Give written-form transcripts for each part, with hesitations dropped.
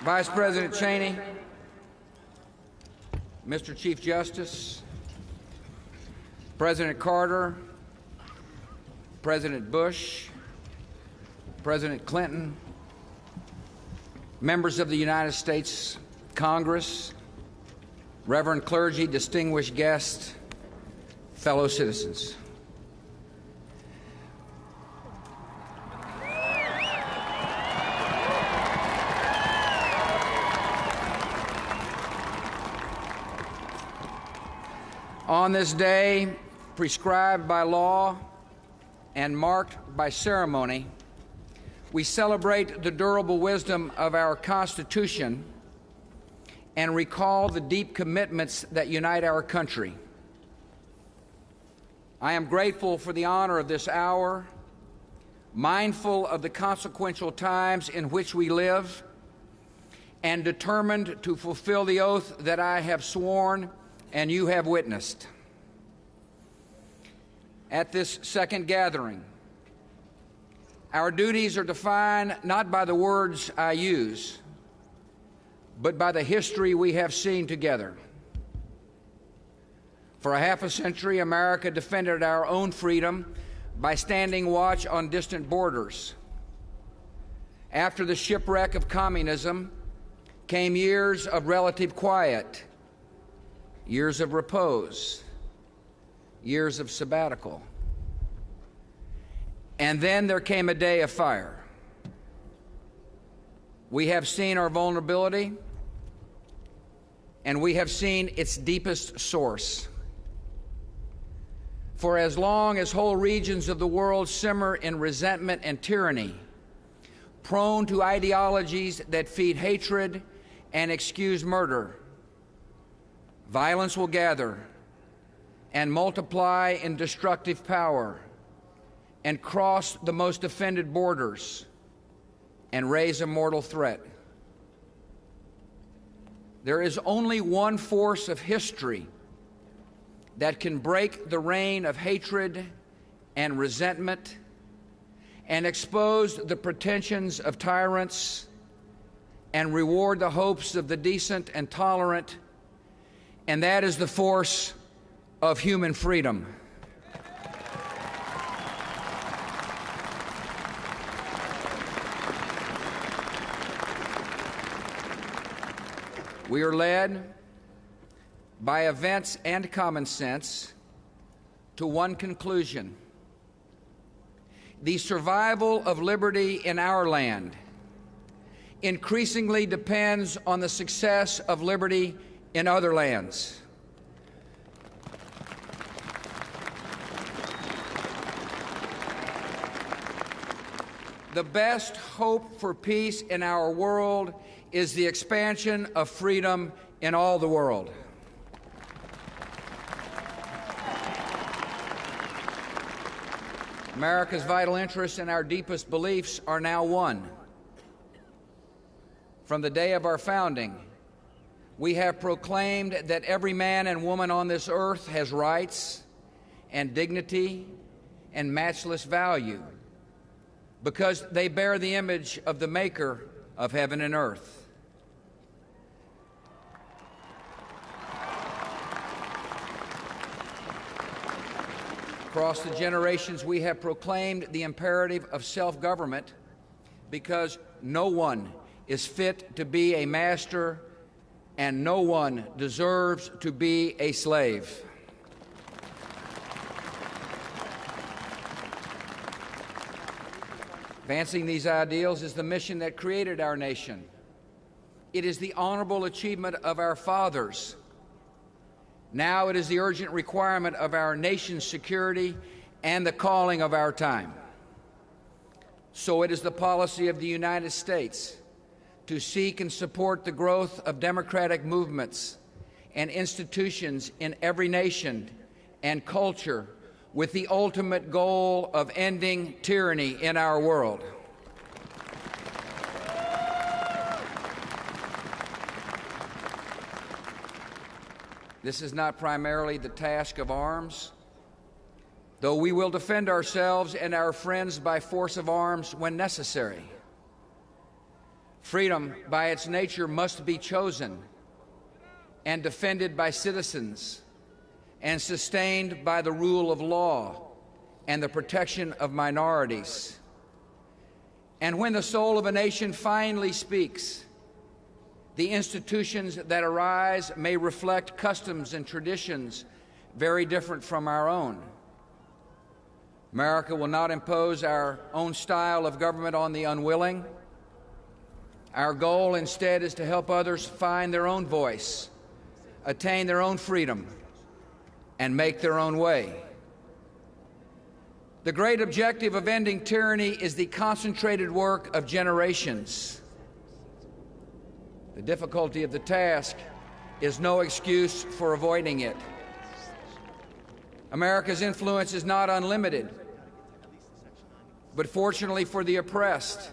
Vice President Cheney, Mr. Chief Justice, President Carter, President Bush, President Clinton, members of the United States Congress, Reverend clergy, distinguished guests, fellow citizens. On this day, prescribed by law and marked by ceremony, we celebrate the durable wisdom of our Constitution and recall the deep commitments that unite our country. I am grateful for the honor of this hour, mindful of the consequential times in which we live, and determined to fulfill the oath that I have sworn and you have witnessed. At this second gathering, our duties are defined not by the words I use, but by the history we have seen together. For a half a century, America defended our own freedom by standing watch on distant borders. After the shipwreck of communism came years of relative quiet, years of repose, years of sabbatical. And then there came a day of fire. We have seen our vulnerability, and we have seen its deepest source. For as long as whole regions of the world simmer in resentment and tyranny, prone to ideologies that feed hatred and excuse murder, violence will gather and multiply in destructive power and cross the most offended borders and raise a mortal threat. There is only one force of history that can break the reign of hatred and resentment and expose the pretensions of tyrants and reward the hopes of the decent and tolerant, and that is the force of human freedom. We are led by events and common sense to one conclusion: the survival of liberty in our land increasingly depends on the success of liberty in other lands. The best hope for peace in our world is the expansion of freedom in all the world. America's vital interests and our deepest beliefs are now one. From the day of our founding, we have proclaimed that every man and woman on this earth has rights and dignity and matchless value because they bear the image of the Maker of heaven and earth. Across the generations, we have proclaimed the imperative of self-government because no one is fit to be a master and no one deserves to be a slave. Advancing these ideals is the mission that created our nation. It is the honorable achievement of our fathers. Now it is the urgent requirement of our nation's security and the calling of our time. So it is the policy of the United States to seek and support the growth of democratic movements and institutions in every nation and culture with the ultimate goal of ending tyranny in our world. This is not primarily the task of arms, though we will defend ourselves and our friends by force of arms when necessary. Freedom, by its nature, must be chosen and defended by citizens and sustained by the rule of law and the protection of minorities. And when the soul of a nation finally speaks, the institutions that arise may reflect customs and traditions very different from our own. America will not impose our own style of government on the unwilling. Our goal instead is to help others find their own voice, attain their own freedom, and make their own way. The great objective of ending tyranny is the concentrated work of generations. The difficulty of the task is no excuse for avoiding it. America's influence is not unlimited, but fortunately for the oppressed,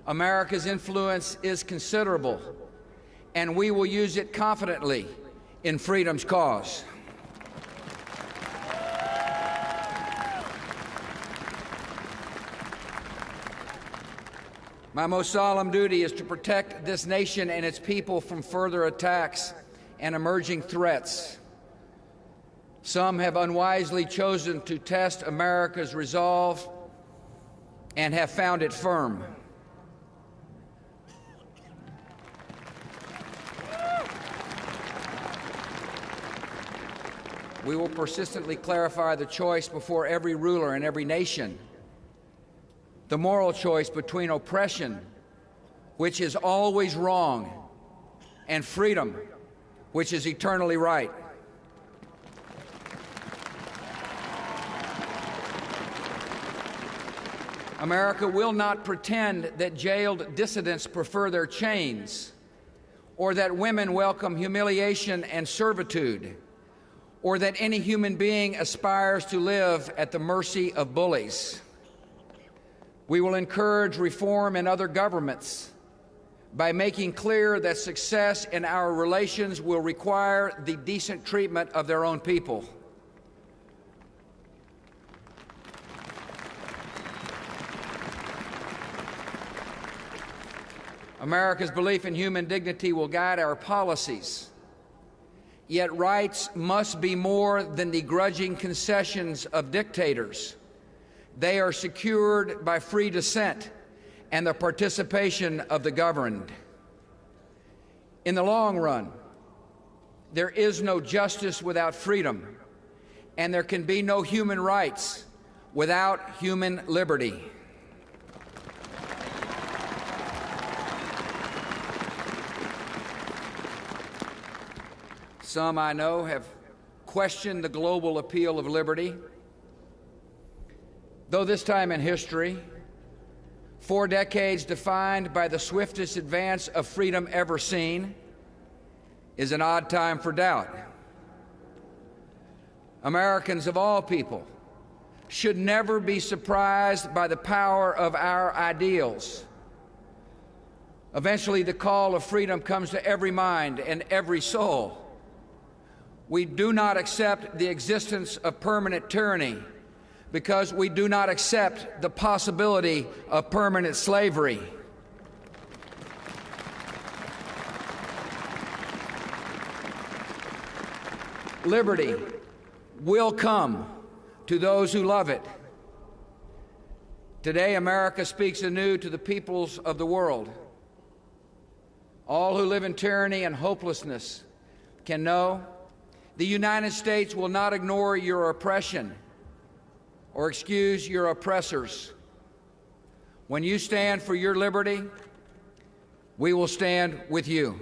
America's influence is considerable, and we will use it confidently in freedom's cause. My most solemn duty is to protect this nation and its people from further attacks and emerging threats. Some have unwisely chosen to test America's resolve and have found it firm. We will persistently clarify the choice before every ruler in every nation. The moral choice between oppression, which is always wrong, and freedom, which is eternally right. America will not pretend that jailed dissidents prefer their chains, or that women welcome humiliation and servitude, or that any human being aspires to live at the mercy of bullies. We will encourage reform in other governments by making clear that success in our relations will require the decent treatment of their own people. America's belief in human dignity will guide our policies. Yet rights must be more than the grudging concessions of dictators. They are secured by free dissent and the participation of the governed. In the long run, there is no justice without freedom, and there can be no human rights without human liberty. Some I know have questioned the global appeal of liberty. Though this time in history, 4 decades defined by the swiftest advance of freedom ever seen, is an odd time for doubt. Americans of all people should never be surprised by the power of our ideals. Eventually, the call of freedom comes to every mind and every soul. We do not accept the existence of permanent tyranny, because we do not accept the possibility of permanent slavery. Liberty will come to those who love it. Today, America speaks anew to the peoples of the world. All who live in tyranny and hopelessness can know the United States will not ignore your oppression or excuse your oppressors. When you stand for your liberty, we will stand with you.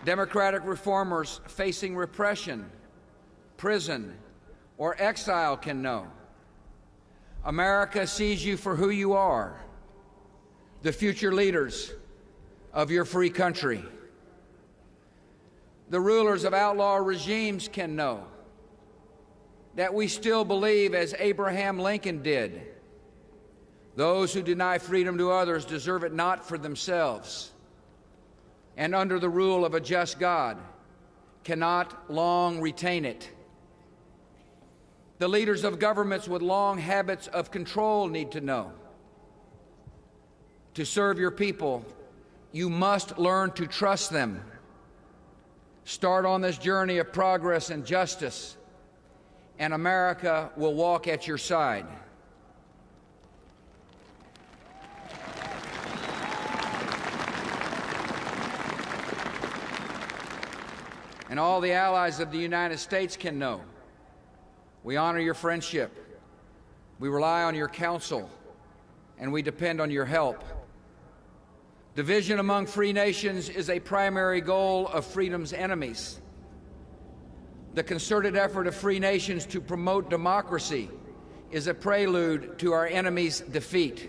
Democratic reformers facing repression, prison, or exile can know America sees you for who you are, the future leaders of your free country. The rulers of outlaw regimes can know that we still believe, as Abraham Lincoln did, those who deny freedom to others deserve it not for themselves, and under the rule of a just God cannot long retain it. The leaders of governments with long habits of control need to know. To serve your people, you must learn to trust them. Start on this journey of progress and justice, and America will walk at your side. And all the allies of the United States can know. We honor your friendship, we rely on your counsel, and we depend on your help. Division among free nations is a primary goal of freedom's enemies. The concerted effort of free nations to promote democracy is a prelude to our enemies' defeat.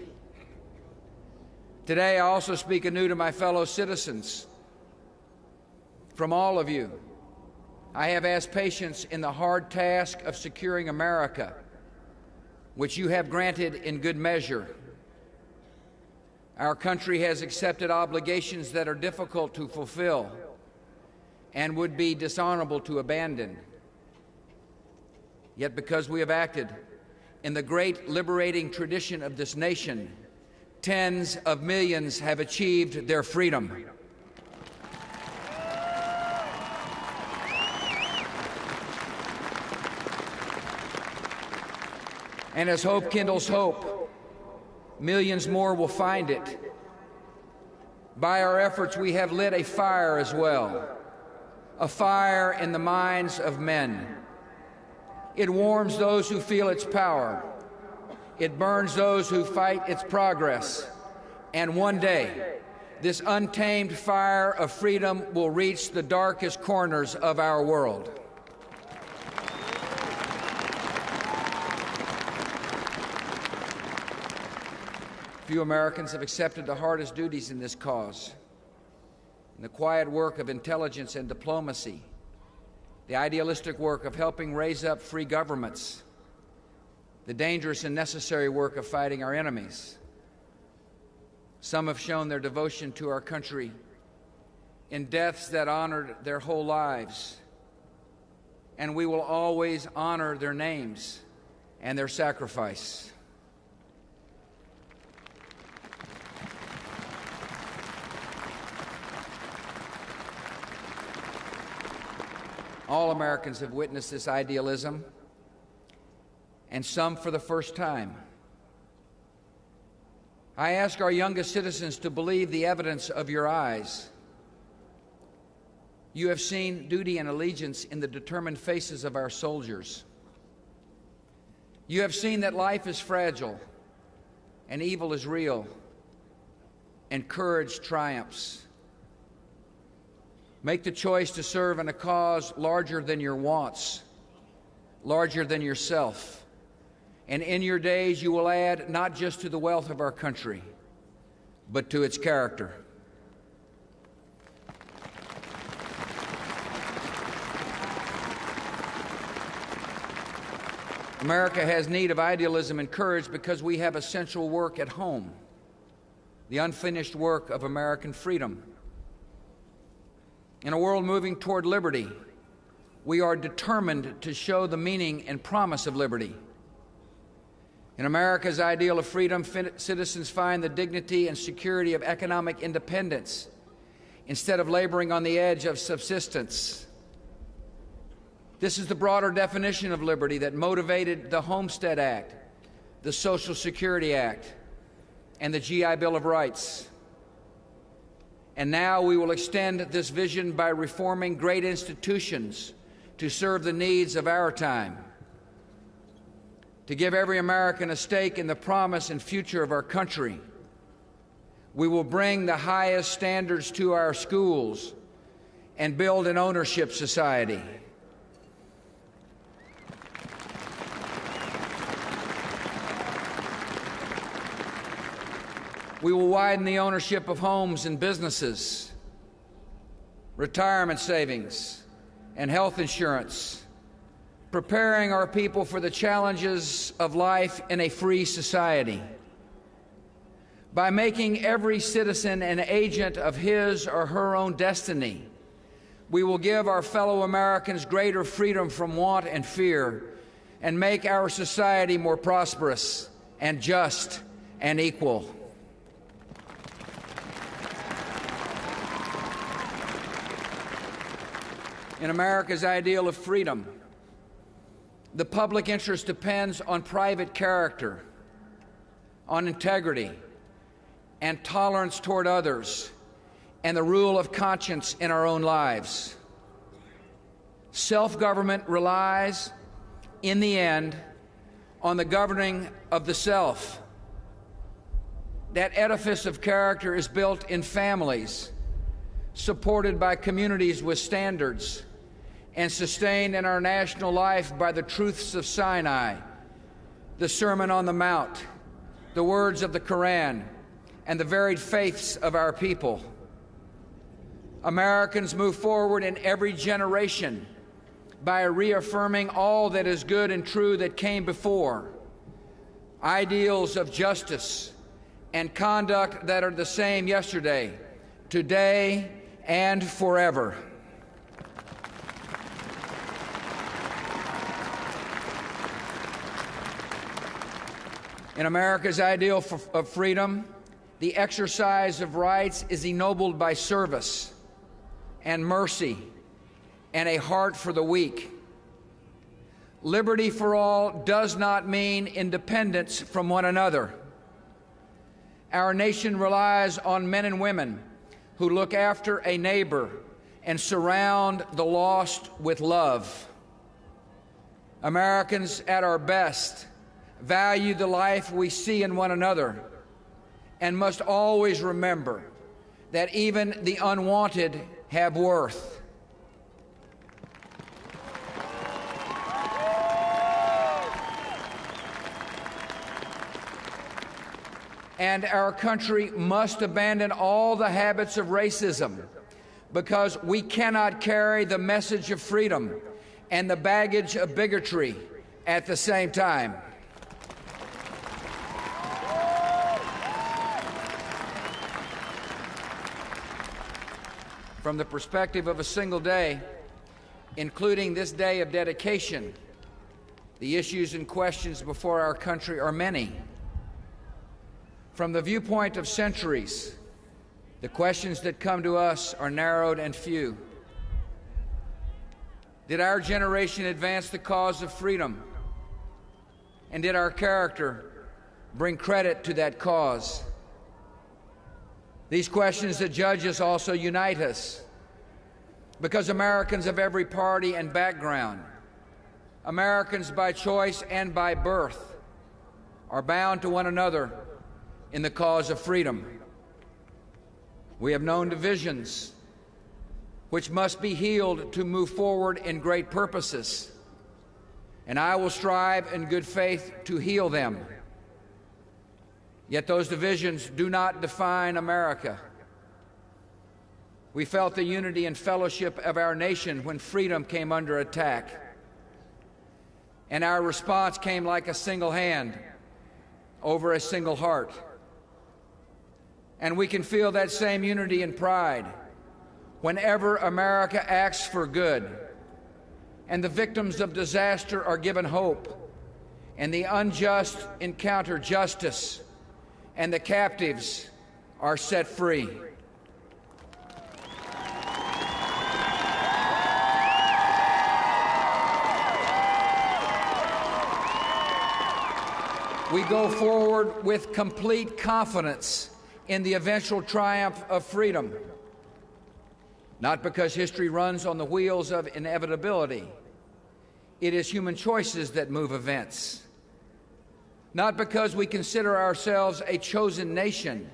Today, I also speak anew to my fellow citizens. From all of you, I have asked patience in the hard task of securing America, which you have granted in good measure. Our country has accepted obligations that are difficult to fulfill and would be dishonorable to abandon. Yet because we have acted in the great liberating tradition of this nation, tens of millions have achieved their freedom. And as hope kindles hope, millions more will find it. By our efforts, we have lit a fire as well, a fire in the minds of men. It warms those who feel its power. It burns those who fight its progress. And one day, this untamed fire of freedom will reach the darkest corners of our world. Few Americans have accepted the hardest duties in this cause. In the quiet work of intelligence and diplomacy, the idealistic work of helping raise up free governments, the dangerous and necessary work of fighting our enemies. Some have shown their devotion to our country in deaths that honored their whole lives, and we will always honor their names and their sacrifice. All Americans have witnessed this idealism, and some for the first time. I ask our youngest citizens to believe the evidence of your eyes. You have seen duty and allegiance in the determined faces of our soldiers. You have seen that life is fragile, and evil is real, and courage triumphs. Make the choice to serve in a cause larger than your wants, larger than yourself. And in your days you will add not just to the wealth of our country, but to its character. America has need of idealism and courage because we have essential work at home, the unfinished work of American freedom. In a world moving toward liberty, we are determined to show the meaning and promise of liberty. In America's ideal of freedom, citizens find the dignity and security of economic independence instead of laboring on the edge of subsistence. This is the broader definition of liberty that motivated the Homestead Act, the Social Security Act, and the GI Bill of Rights. And now we will extend this vision by reforming great institutions to serve the needs of our time. To give every American a stake in the promise and future of our country, we will bring the highest standards to our schools and build an ownership society. We will widen the ownership of homes and businesses, retirement savings, and health insurance, preparing our people for the challenges of life in a free society. By making every citizen an agent of his or her own destiny, we will give our fellow Americans greater freedom from want and fear and make our society more prosperous and just and equal. In America's ideal of freedom, the public interest depends on private character, on integrity, and tolerance toward others, and the rule of conscience in our own lives. Self-government relies, in the end, on the governing of the self. That edifice of character is built in families, supported by communities with standards, and sustained in our national life by the truths of Sinai, the Sermon on the Mount, the words of the Quran, and the varied faiths of our people. Americans move forward in every generation by reaffirming all that is good and true that came before, ideals of justice and conduct that are the same yesterday, today, and forever. In America's ideal of freedom, the exercise of rights is ennobled by service and mercy and a heart for the weak. Liberty for all does not mean independence from one another. Our nation relies on men and women who look after a neighbor and surround the lost with love. Americans at our best value the life we see in one another and must always remember that even the unwanted have worth. And our country must abandon all the habits of racism, because we cannot carry the message of freedom and the baggage of bigotry at the same time. From the perspective of a single day, including this day of dedication, the issues and questions before our country are many. From the viewpoint of centuries, the questions that come to us are narrowed and few. Did our generation advance the cause of freedom? And did our character bring credit to that cause? These questions that judge us also unite us, because Americans of every party and background, Americans by choice and by birth, are bound to one another in the cause of freedom. We have known divisions which must be healed to move forward in great purposes, and I will strive in good faith to heal them. Yet those divisions do not define America. We felt the unity and fellowship of our nation when freedom came under attack, and our response came like a single hand over a single heart. And we can feel that same unity and pride whenever America acts for good, and the victims of disaster are given hope, and the unjust encounter justice, and the captives are set free. We go forward with complete confidence in the eventual triumph of freedom, not because history runs on the wheels of inevitability. It is human choices that move events. Not because we consider ourselves a chosen nation.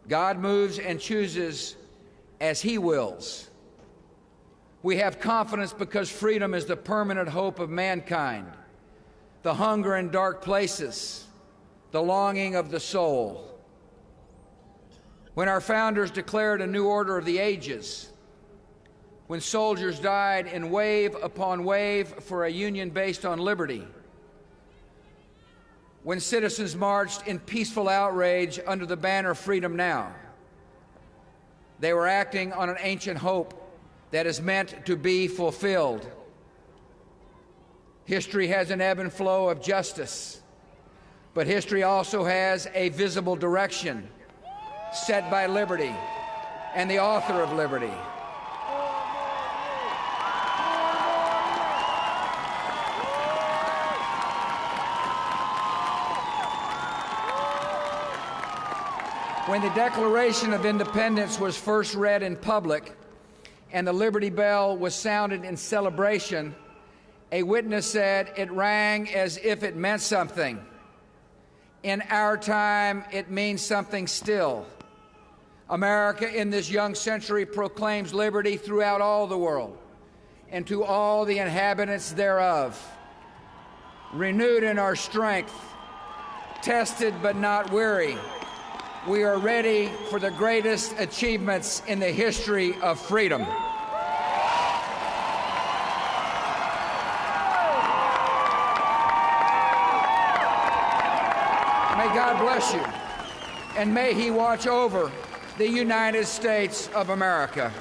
God moves and chooses as He wills. We have confidence because freedom is the permanent hope of mankind, the hunger in dark places, the longing of the soul. When our founders declared a new order of the ages, when soldiers died in wave upon wave for a union based on liberty, when citizens marched in peaceful outrage under the banner Freedom Now, they were acting on an ancient hope that is meant to be fulfilled. History has an ebb and flow of justice, but history also has a visible direction set by liberty and the author of liberty. When the Declaration of Independence was first read in public and the Liberty Bell was sounded in celebration, a witness said it rang as if it meant something. In our time, it means something still. America in this young century proclaims liberty throughout all the world and to all the inhabitants thereof. Renewed in our strength, tested but not weary, we are ready for the greatest achievements in the history of freedom. May God bless you, and may He watch over the United States of America.